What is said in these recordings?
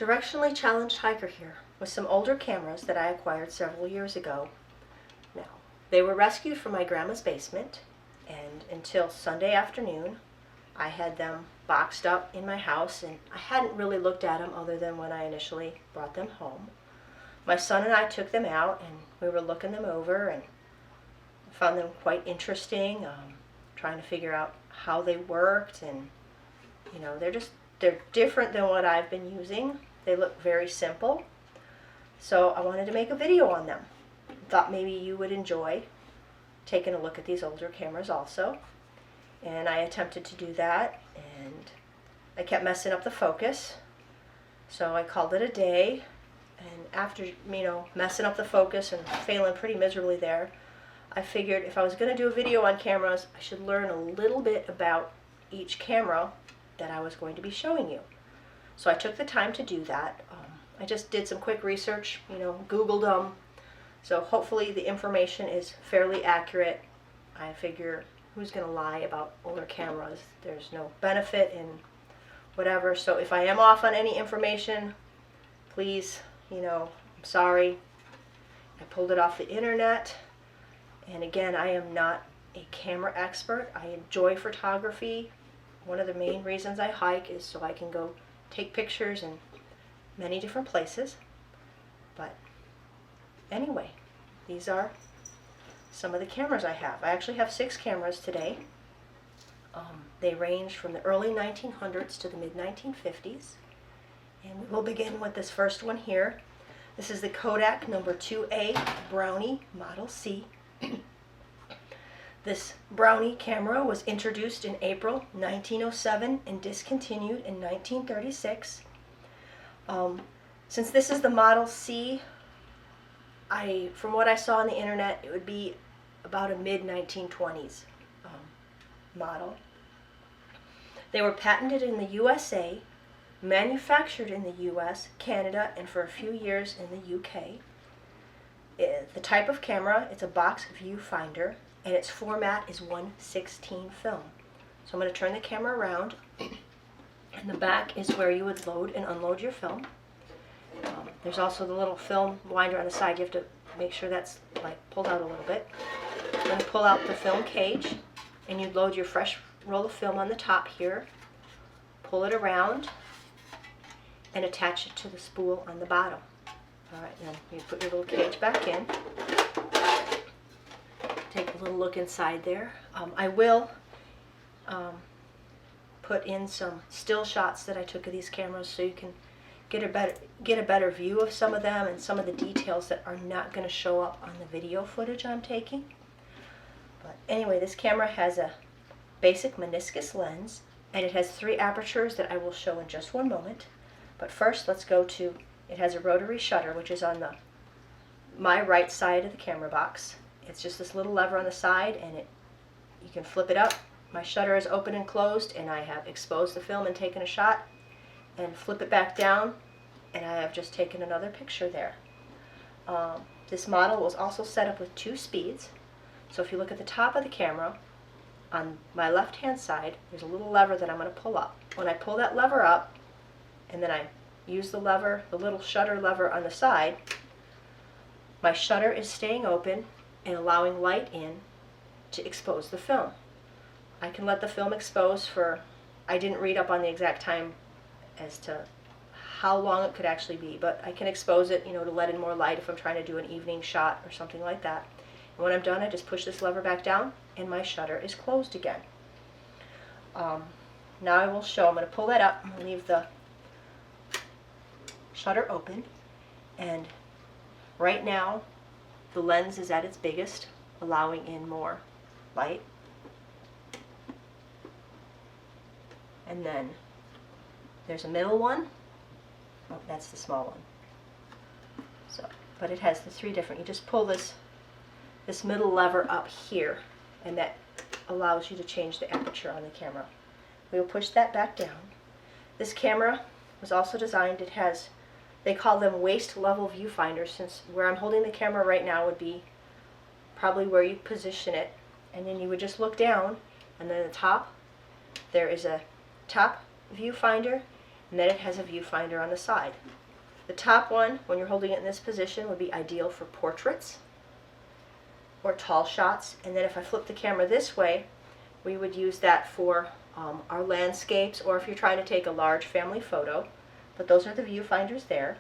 Directionally challenged hiker here with some older cameras that I acquired several years ago. Now, they were rescued from my grandma's basement, and until Sunday afternoon I had them boxed up in my house, and I hadn't really looked at them other than when I initially brought them home. My son and I took them out and we were looking them over and found them quite interesting, trying to figure out how they worked, and you know, they're different than what I've been using. They look very simple, so I wanted to make a video on them. Thought maybe you would enjoy taking a look at these older cameras also. And I attempted to do that, and I kept messing up the focus, so I called it a day. And after, messing up the focus and failing pretty miserably there, I figured if I was going to do a video on cameras, I should learn a little bit about each camera that I was going to be showing you. So I took the time to do that. I just did some quick research, Googled them. So hopefully the information is fairly accurate. I figure, who's going to lie about older cameras? There's no benefit in whatever. So if I am off on any information, please, I'm sorry. I pulled it off the internet. And again, I am not a camera expert. I enjoy photography. One of the main reasons I hike is so I can go take pictures in many different places. But anyway, these are some of the cameras I have. I actually have 6 cameras today. They range from the early 1900s to the mid-1950s. And we will begin with this first one here. This is the Kodak number 2A Brownie Model C. This Brownie camera was introduced in April 1907 and discontinued in 1936. Since this is the Model C, from what I saw on the internet, it would be about a mid-1920s model. They were patented in the USA, manufactured in the US, Canada, and for a few years in the UK. The type of camera, it's a box viewfinder, and its format is 1/16 film. So I'm going to turn the camera around, and the back is where you would load and unload your film. There's also the little film winder on the side. You have to make sure that's pulled out a little bit. I'm going to pull out the film cage, and you load your fresh roll of film on the top here, pull it around, and attach it to the spool on the bottom. Alright, then you put your little cage back in. Take a little look inside there. I will put in some still shots that I took of these cameras so you can get a better view of some of them and some of the details that are not going to show up on the video footage I'm taking. But anyway, this camera has a basic meniscus lens, and it has 3 apertures that I will show in just one moment. But first, let's go to, it has a rotary shutter, which is on my right side of the camera box. It's just this little lever on the side, and you can flip it up. My shutter is open and closed, and I have exposed the film and taken a shot, and flip it back down, and I have just taken another picture there. This model was also set up with 2 speeds. So if you look at the top of the camera, on my left hand side, there's a little lever that I'm going to pull up. When I pull that lever up, and then I use the lever, the little shutter lever on the side, my shutter is staying open and allowing light in to expose the film. I can let the film expose for, I didn't read up on the exact time as to how long it could actually be, but I can expose it, to let in more light if I'm trying to do an evening shot or something like that. And when I'm done, I just push this lever back down and my shutter is closed again. Now I will show, I'm going to pull that up, I'm going to leave the shutter open, and right now the lens is at its biggest, allowing in more light. And then there's a middle one. Oh, that's the small one. So, but it has the 3 different, you just pull this middle lever up here, and that allows you to change the aperture on the camera. We'll push that back down. This camera was also designed, it has, they call them waist level viewfinders, since where I'm holding the camera right now would be probably where you position it, and then you would just look down, and then at the top there is a top viewfinder, and and then it has a viewfinder on the side. The top one, when you're holding it in this position, would be ideal for portraits or tall shots, and then if I flip the camera this way, we would use that for our landscapes, or if you're trying to take a large family photo. But those are the viewfinders there.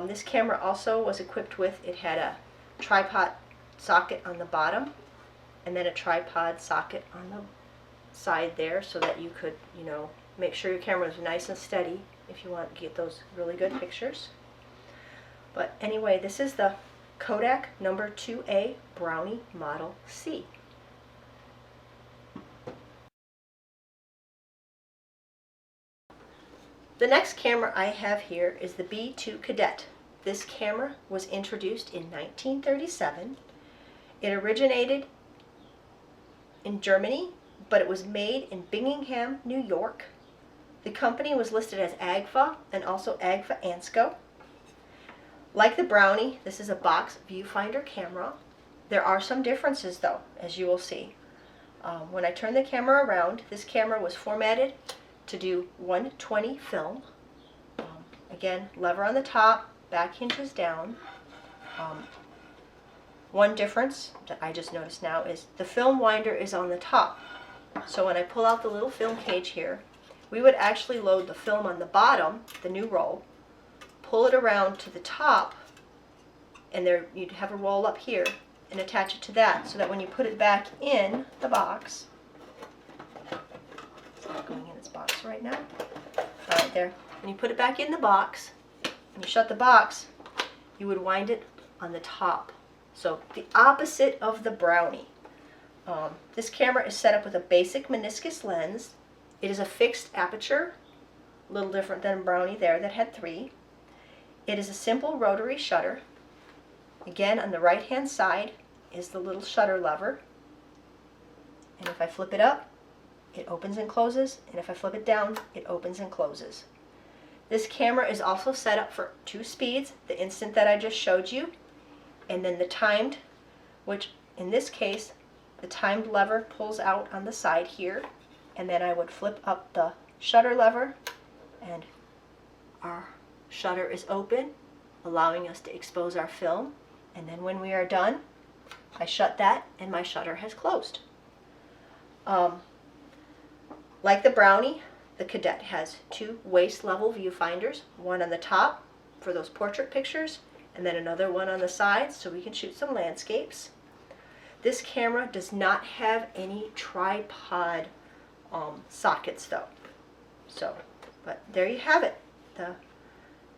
This camera also was equipped with, it had a tripod socket on the bottom and then a tripod socket on the side there, so that you could, make sure your camera is nice and steady if you want to get those really good pictures. But anyway, this is the Kodak number 2A Brownie Model C. The next camera I have here is the B2 Cadet. This camera was introduced in 1937. It originated in Germany, but it was made in Birmingham, New York. The company was listed as Agfa and also Agfa Ansco. Like the Brownie, this is a box viewfinder camera. There are some differences though, as you will see. When I turn the camera around, this camera was formatted to do 120 film. Again, lever on the top, back hinges down. One difference that I just noticed now is the film winder is on the top. So when I pull out the little film cage here, we would actually load the film on the bottom, the new roll, pull it around to the top, and there you'd have a roll up here, and attach it to that, so that when you put it back in the box, it's not going in its box right now. Alright, there. When you put it back in the box, and you shut the box, you would wind it on the top. So the opposite of the Brownie. This camera is set up with a basic meniscus lens. It is a fixed aperture, a little different than Brownie there that had 3. It is a simple rotary shutter. Again, on the right hand side is the little shutter lever. And if I flip it up, it opens and closes, and if I flip it down, it opens and closes. This camera is also set up for 2 speeds, the instant that I just showed you, and then the timed, which in this case, the timed lever pulls out on the side here, and then I would flip up the shutter lever, and our shutter is open, allowing us to expose our film, and then when we are done, I shut that, and my shutter has closed. Like the Brownie, the Cadet has 2 waist level viewfinders, one on the top for those portrait pictures, and then another one on the sides so we can shoot some landscapes. This camera does not have any tripod sockets though. But there you have it, the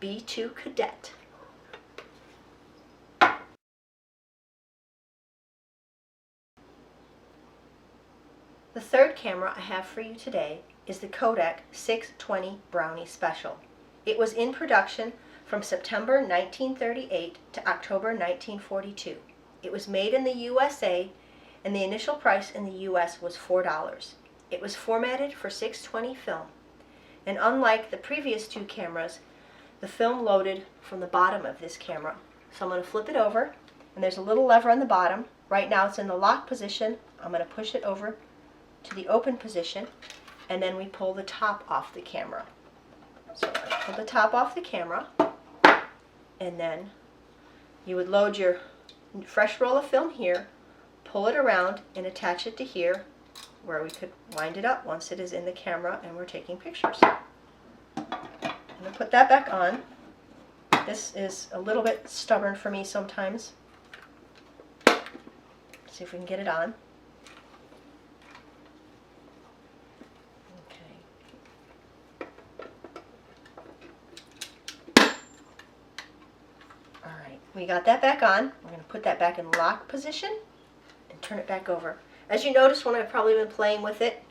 B2 Cadet. The third camera I have for you today is the Kodak Six-20 Brownie Special. It was in production from September 1938 to October 1942. It was made in the USA, and the initial price in the US was $4. It was formatted for 620 film, and unlike the previous 2 cameras, the film loaded from the bottom of this camera. So I'm going to flip it over, and there's a little lever on the bottom. Right now it's in the lock position. I'm going to push it over to the open position, and then we pull the top off the camera. So I pull the top off the camera, and then you would load your fresh roll of film here, pull it around, and attach it to here, where we could wind it up once it is in the camera and we're taking pictures. I'm going to put that back on. This is a little bit stubborn for me sometimes. See if we can get it on. We got that back on. We're going to put that back in lock position and turn it back over. As you notice when I've probably been playing with it,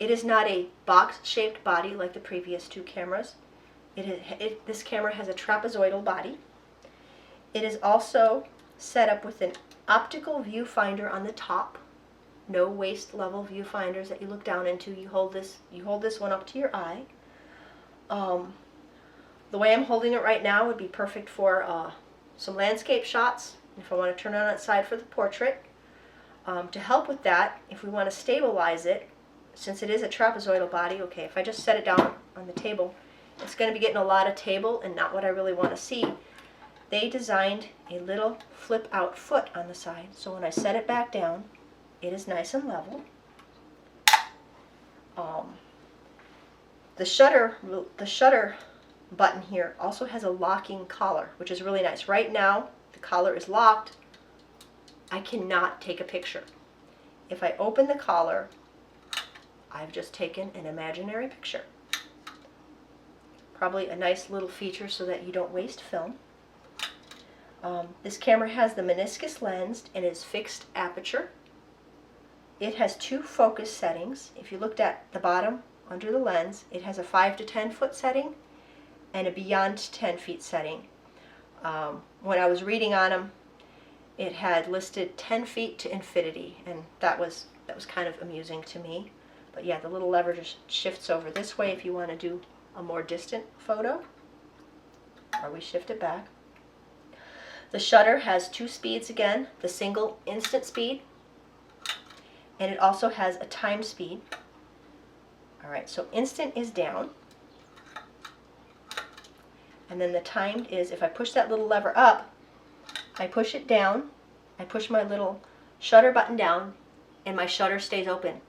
it is not a box-shaped body like the previous 2 cameras. This camera has a trapezoidal body. It is also set up with an optical viewfinder on the top. No waist level viewfinders that you look down into. You hold this one up to your eye. The way I'm holding it right now would be perfect for some landscape shots, if I want to turn it on its side for the portrait. To help with that, if we want to stabilize it, since it is a trapezoidal body, okay, if I just set it down on the table, it's going to be getting a lot of table and not what I really want to see. They designed a little flip out foot on the side, so when I set it back down, it is nice and level. The shutter button here also has a locking collar, which is really nice. Right now, the collar is locked. I cannot take a picture. If I open the collar, I've just taken an imaginary picture. Probably a nice little feature so that you don't waste film. This camera has the meniscus lens and is fixed aperture. It has 2 focus settings. If you looked at the bottom under the lens, it has a 5 to 10 foot setting and a beyond 10 feet setting. When I was reading on them, it had listed 10 feet to infinity, and that was kind of amusing to me. But yeah, the little lever just shifts over this way if you want to do a more distant photo, or we shift it back. The shutter has 2 speeds again, the single instant speed, and it also has a time speed. Alright, so instant is down, and then the timed is, if I push that little lever up, I push it down, I push my little shutter button down, and my shutter stays open.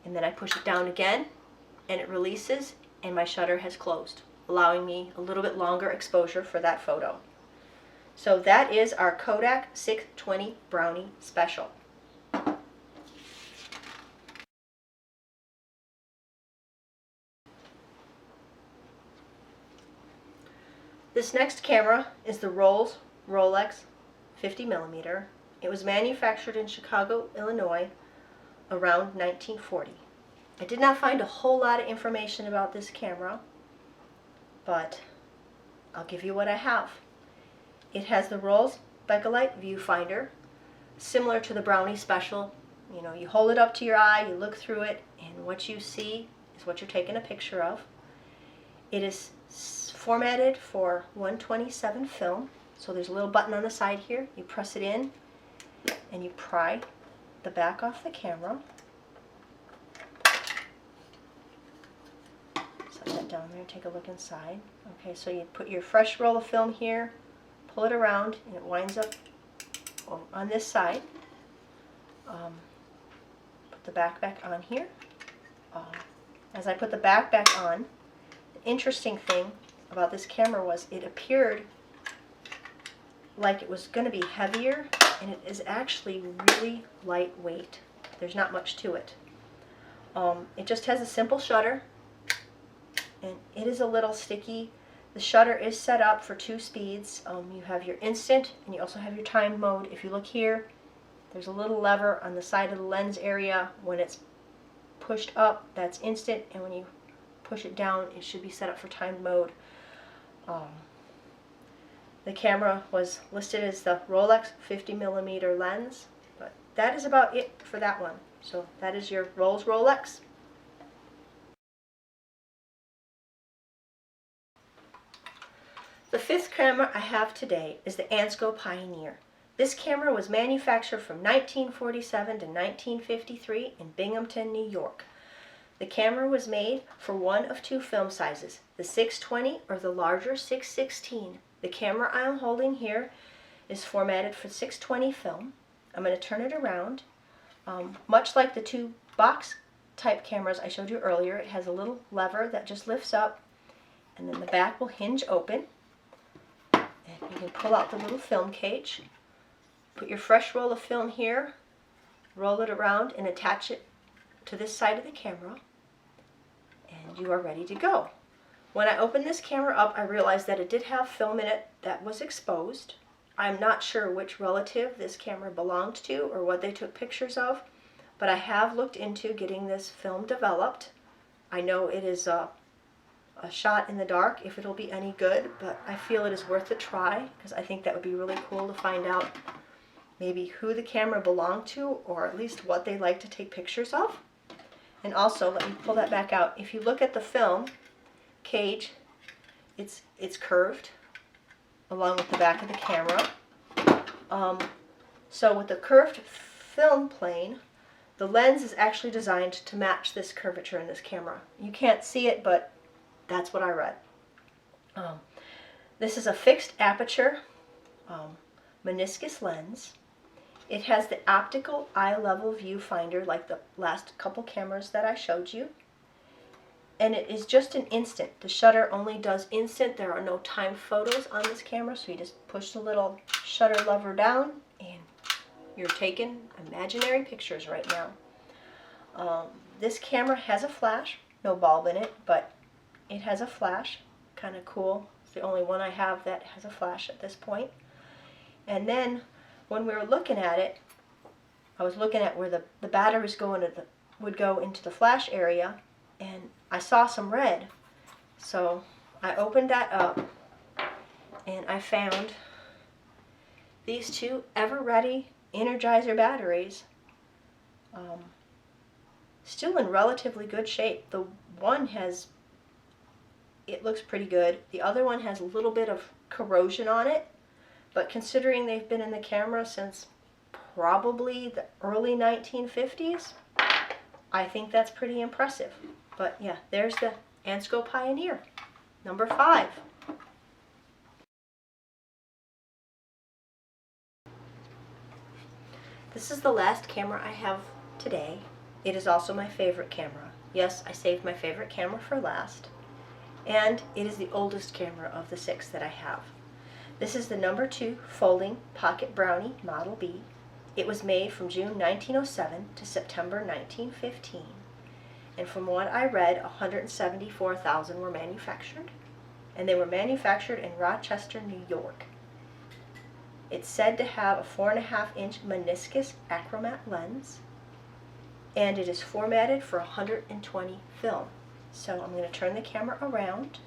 And then I push it down again, and it releases, and my shutter has closed, allowing me a little bit longer exposure for that photo. So that is our Kodak 620 Brownie Special. This next camera is the Rollax 50mm. It was manufactured in Chicago, Illinois around 1940. I did not find a whole lot of information about this camera, but I'll give you what I have. It has the Roll's Bakelite viewfinder, similar to the Brownie Special. You know, you hold it up to your eye, you look through it, and what you see is what you're taking a picture of. It is formatted for 127 film, so there's a little button on the side here. You press it in, and you pry the back off the camera. Set that down there and take a look inside. Okay, so you put your fresh roll of film here, pull it around, and it winds up on this side. Put the back on here. As I put the back on, the interesting thing about this camera was it appeared like it was going to be heavier, and it is actually really lightweight. There's not much to it. It just has a simple shutter, and it is a little sticky. The shutter is set up for 2 speeds. You have your instant, and you also have your time mode. If you look here, there's a little lever on the side of the lens area. When it's pushed up, that's instant, and when you push it down, it should be set up for time mode. The camera was listed as the Rollax 50mm lens, but that is about it for that one. So that is your Rollax. The 5th camera I have today is the Ansco Pioneer. This camera was manufactured from 1947 to 1953 in Binghamton, New York. The camera was made for one of 2 film sizes, the 620 or the larger 616. The camera I am holding here is formatted for 620 film. I'm going to turn it around. Much like the 2 box type cameras I showed you earlier, it has a little lever that just lifts up, and then the back will hinge open. And you can pull out the little film cage, put your fresh roll of film here, roll it around and attach it to this side of the camera, and you are ready to go. When I opened this camera up, I realized that it did have film in it that was exposed. I'm not sure which relative this camera belonged to or what they took pictures of, but I have looked into getting this film developed. I know it is a shot in the dark if it'll be any good, but I feel it is worth a try because I think that would be really cool to find out maybe who the camera belonged to, or at least what they like to take pictures of. And also, let me pull that back out. If you look at the film cage, it's curved along with the back of the camera. So with the curved film plane, the lens is actually designed to match this curvature in this camera. You can't see it, but that's what I read. Um, this is a fixed aperture meniscus lens. It has the optical eye level viewfinder like the last couple cameras that I showed you. And it is just an instant. The shutter only does instant. There are no timed photos on this camera, so you just push the little shutter lever down and you're taking imaginary pictures right now. This camera has a flash, no bulb in it, but it has a flash. Kind of cool. It's the only one I have that has a flash at this point. And then when we were looking at it, I was looking at where the batteries would go into the flash area, and I saw some red. So I opened that up and I found these two ever-ready Energizer batteries, still in relatively good shape. The one it looks pretty good. The other one has a little bit of corrosion on it, but considering they've been in the camera since probably the early 1950s, I think that's pretty impressive. But yeah, there's the Ansco Pioneer, number 5. This is the last camera I have today. It is also my favorite camera. Yes, I saved my favorite camera for last. And it is the oldest camera of the 6 that I have. This is the number 2 Folding Pocket Brownie Model B. It was made from June 1907 to September 1915. And from what I read, 174,000 were manufactured. And they were manufactured in Rochester, New York. It's said to have a 4.5-inch meniscus achromat lens. And it is formatted for 120 film. So I'm going to turn the camera around.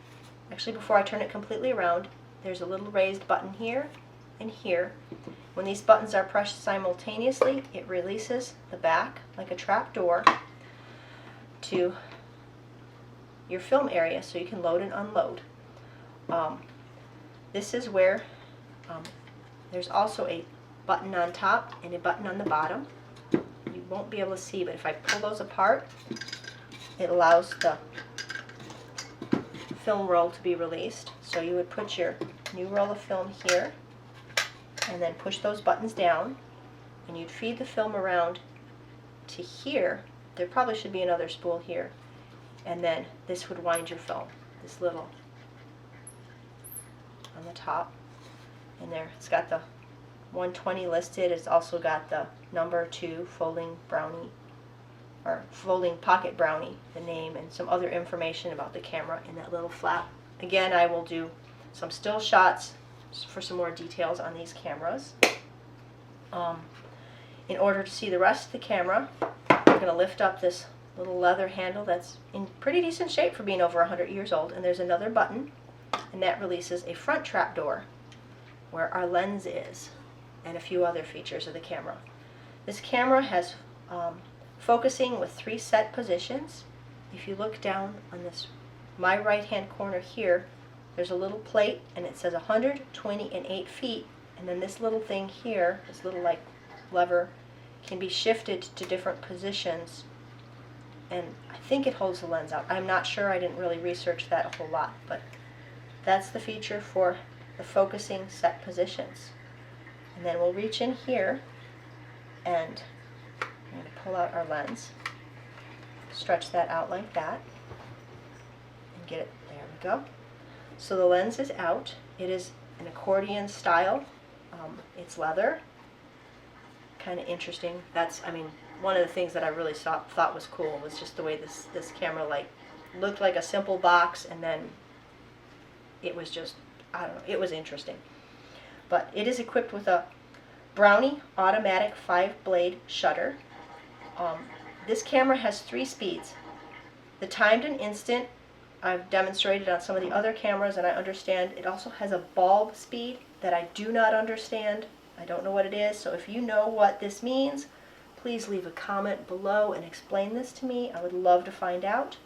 Actually, before I turn it completely around, there's a little raised button here and here. When these buttons are pressed simultaneously, it releases the back like a trap door to your film area so you can load and unload. This is where there's also a button on top and a button on the bottom. You won't be able to see, but if I pull those apart, it allows the film roll to be released. So you would put your new roll of film here and then push those buttons down, and you'd feed the film around to here. There probably should be another spool here, and then this would wind your film, this little on the top. And there, it's got the 120 listed. It's also got the number 2 Folding Brownie, or Folding Pocket Brownie, the name, and some other information about the camera in that little flap. Again, I will do some still shots for some more details on these cameras. In order to see the rest of the camera, I'm going to lift up this little leather handle that's in pretty decent shape for being over 100 years old, and there's another button, and that releases a front trap door where our lens is, and a few other features of the camera. This camera has focusing with 3 set positions. If you look down on this, my right hand corner here, there's a little plate and it says 100, 20, and 8 feet, and then this little thing here, this little like lever, can be shifted to different positions, and I think it holds the lens out. I'm not sure, I didn't really research that a whole lot, but that's the feature for the focusing set positions. And then we'll reach in here and I'm going to pull out our lens, stretch that out like that, and get it, there we go. So the lens is out. It is an accordion style. It's leather. Kind of interesting. That's, I mean, one of the things that I really thought was cool was just the way this camera like looked like a simple box, and then it was just, I don't know, it was interesting. But it is equipped with a Brownie automatic 5-blade shutter. This camera has 3 speeds. The timed and instant I've demonstrated on some of the other cameras, and I understand. It also has a bulb speed that I do not understand. I don't know what it is, so if you know what this means, please leave a comment below and explain this to me. I would love to find out.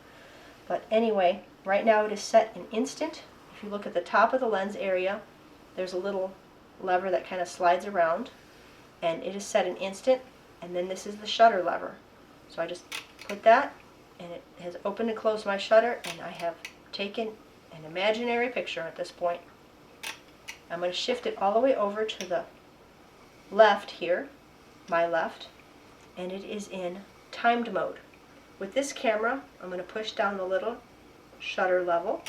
But anyway, right now it is set in instant. If you look at the top of the lens area, there's a little lever that kind of slides around, and it is set in instant, and then this is the shutter lever. So I just put that, and it has opened and closed my shutter, and I have taken an imaginary picture at this point. I'm going to shift it all the way over to the left here, my left, and it is in timed mode. With this camera, I'm going to push down the little shutter level,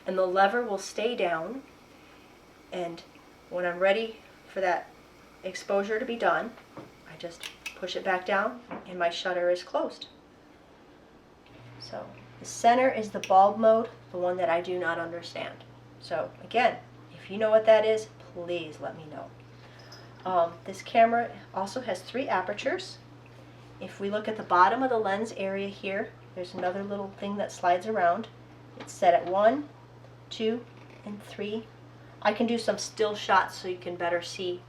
and the lever will stay down, and when I'm ready for that exposure to be done, I just push it back down and my shutter is closed. So the center is the bulb mode, the one that I do not understand. So again, if you know what that is, please let me know. This camera also has 3 apertures. If we look at the bottom of the lens area here, there's another little thing that slides around. It's set at 1, 2, and 3. I can do some still shots so you can better see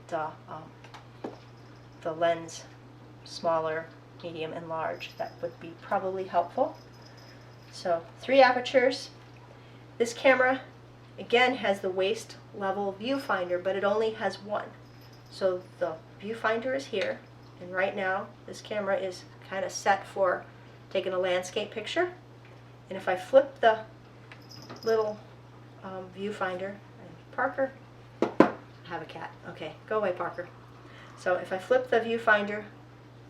the lens, smaller, medium, and large. That would be probably helpful. So 3 apertures. This camera again has the waist level viewfinder, but it only has 1. So the viewfinder is here, and right now this camera is kind of set for taking a landscape picture. And if I flip the little viewfinder, and Parker, I have a cat. Okay, go away, Parker. So if I flip the viewfinder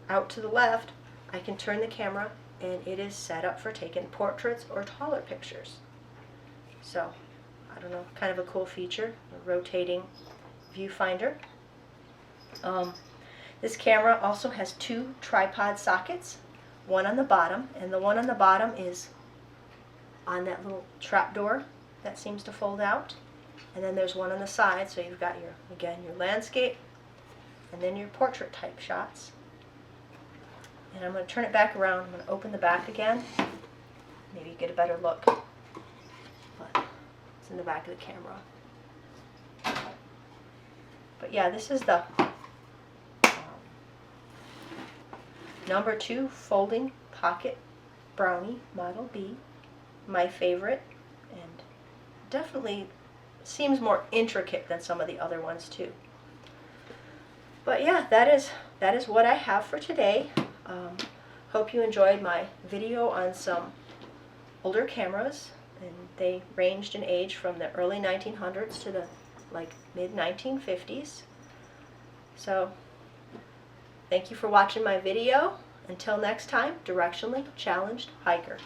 out to the left, I can turn the camera and it is set up for taking portraits or taller pictures. So, I don't know, kind of a cool feature, a rotating viewfinder. This camera also has 2 tripod sockets, one on the bottom, and the one on the bottom is on that little trap door that seems to fold out. And then there's one on the side, so you've got your, again, your landscape and then your portrait type shots. And I'm going to turn it back around. I'm going to open the back again. Maybe you get a better look. But it's in the back of the camera. But yeah, this is the number 2 Folding Pocket Brownie Model B. My favorite, and definitely seems more intricate than some of the other ones too. But yeah, that is what I have for today. Hope you enjoyed my video on some older cameras, and they ranged in age from the early 1900s to the mid 1950s. So thank you for watching my video. Until next time, directionally challenged hiker.